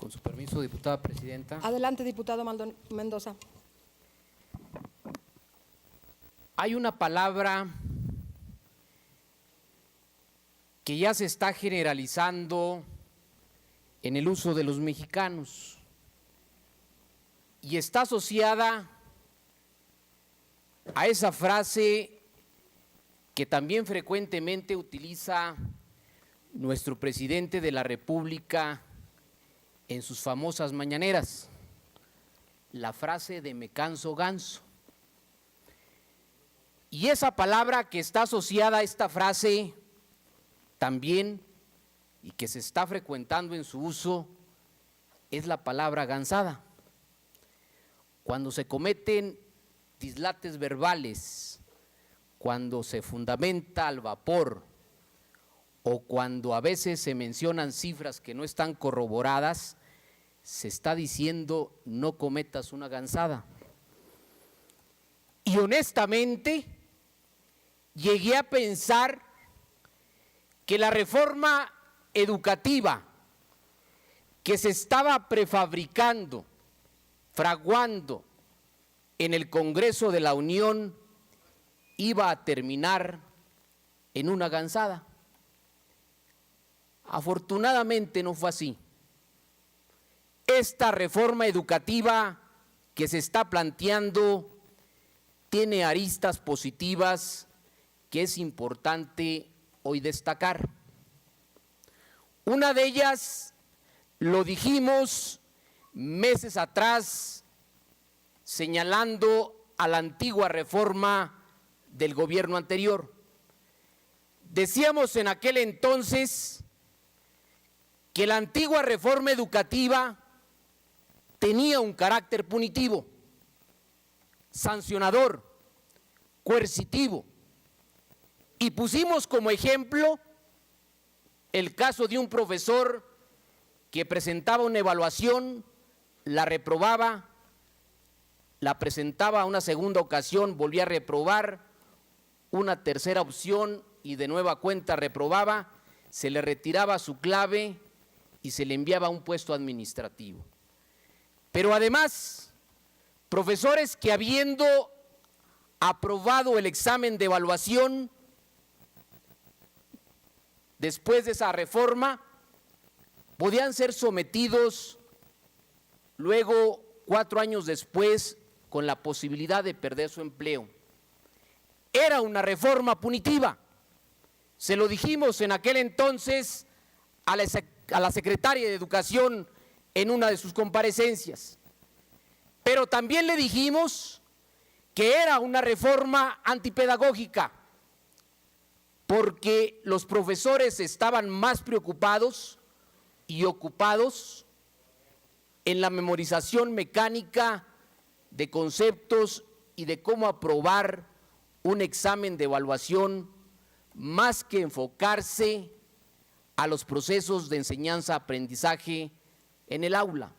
Con su permiso, diputada presidenta. Adelante, diputado Mendoza. Hay una palabra que ya se está generalizando en el uso de los mexicanos y está asociada a esa frase que también frecuentemente utiliza nuestro presidente de la República en sus famosas mañaneras, la frase de me canso ganso. Y esa palabra que está asociada a esta frase también y que se está frecuentando en su uso es la palabra gansada. Cuando se cometen dislates verbales, cuando se fundamenta al vapor o cuando a veces se mencionan cifras que no están corroboradas, se está diciendo no cometas una gansada. Y honestamente llegué a pensar que la reforma educativa que se estaba prefabricando, fraguando en el Congreso de la Unión iba a terminar en una gansada. Afortunadamente no fue así. Esta reforma educativa que se está planteando tiene aristas positivas que es importante hoy destacar. Una de ellas, lo dijimos meses atrás, señalando a la antigua reforma del gobierno anterior. Decíamos en aquel entonces que la antigua reforma educativa tenía un carácter punitivo, sancionador, coercitivo, y pusimos como ejemplo el caso de un profesor que presentaba una evaluación, la reprobaba, la presentaba una segunda ocasión, volvía a reprobar, una tercera opción y de nueva cuenta reprobaba, se le retiraba su clave y se le enviaba a un puesto administrativo. Pero además, profesores que habiendo aprobado el examen de evaluación, después de esa reforma, podían ser sometidos luego 4 años después con la posibilidad de perder su empleo. Era una reforma punitiva. Se lo dijimos en aquel entonces a la secretaria de Educación en una de sus comparecencias. Pero también le dijimos que era una reforma antipedagógica, porque los profesores estaban más preocupados y ocupados en la memorización mecánica de conceptos y de cómo aprobar un examen de evaluación, más que enfocarse a los procesos de enseñanza-aprendizaje en el aula.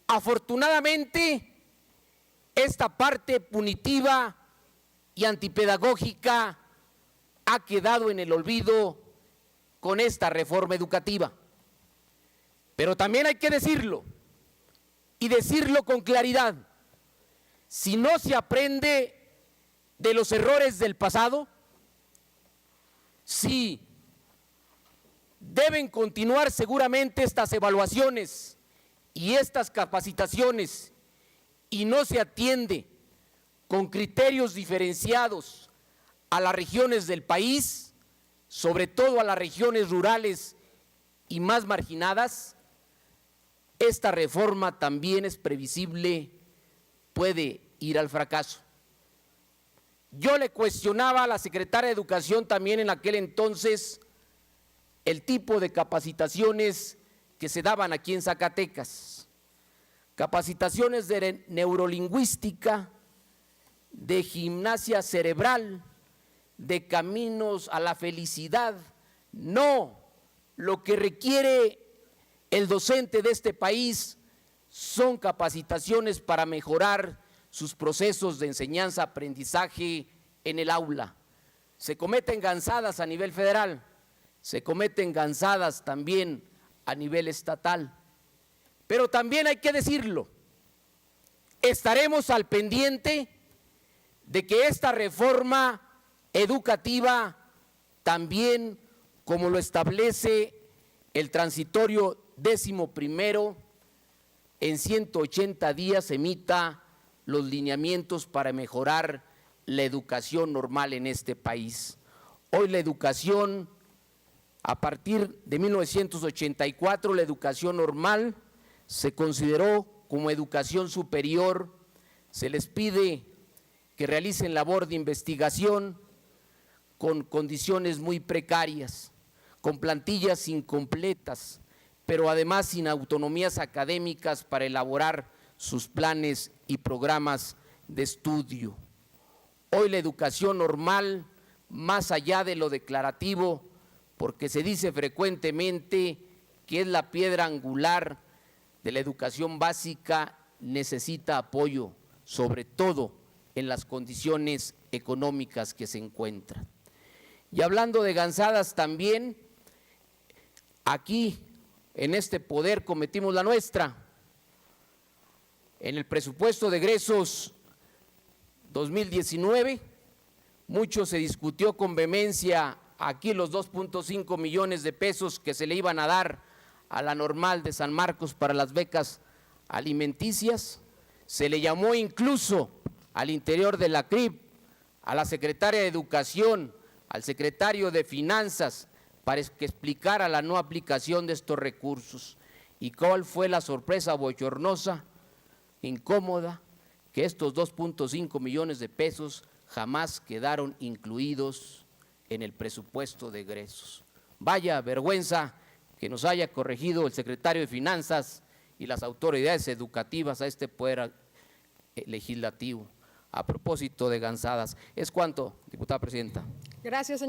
Afortunadamente, esta parte punitiva y antipedagógica ha quedado en el olvido con esta reforma educativa. Pero también hay que decirlo, y decirlo con claridad: si no se aprende de los errores del pasado, si deben continuar seguramente estas evaluaciones y estas capacitaciones y no se atiende con criterios diferenciados a las regiones del país, sobre todo a las regiones rurales y más marginadas, esta reforma también es previsible, puede ir al fracaso. Yo le cuestionaba a la secretaria de Educación también en aquel entonces el tipo de capacitaciones que se daban aquí en Zacatecas. Capacitaciones de neurolingüística, de gimnasia cerebral, de caminos a la felicidad. No, lo que requiere el docente de este país son capacitaciones para mejorar sus procesos de enseñanza-aprendizaje en el aula. Se cometen gansadas a nivel federal, se cometen gansadas también a nivel estatal, Pero también hay que decirlo, estaremos al pendiente de que esta reforma educativa, también como lo establece el transitorio 11º, en 180 días emita los lineamientos para mejorar la educación normal en este país. Hoy la educación, a partir de 1984, la educación normal se consideró como educación superior. Se les pide que realicen labor de investigación con condiciones muy precarias, con plantillas incompletas, pero además sin autonomías académicas para elaborar sus planes y programas de estudio. Hoy la educación normal, más allá de lo declarativo, porque se dice frecuentemente que es la piedra angular de la educación básica, necesita apoyo, sobre todo en las condiciones económicas que se encuentran. Y hablando de gansadas también, aquí en este poder cometimos la nuestra. En el presupuesto de egresos 2019, mucho se discutió con vehemencia aquí los 2.5 millones de pesos que se le iban a dar a la Normal de San Marcos para las becas alimenticias. Se le llamó incluso al interior de la CRIB, a la secretaria de Educación, al secretario de Finanzas, para que explicara la no aplicación de estos recursos. ¿Y cuál fue la sorpresa bochornosa, incómoda? Que estos 2.5 millones de pesos jamás quedaron incluidos en el presupuesto de egresos. Vaya vergüenza que nos haya corregido el secretario de Finanzas y las autoridades educativas a este poder legislativo. A propósito de gansadas, ¿es cuánto, diputada presidenta? Gracias, señor.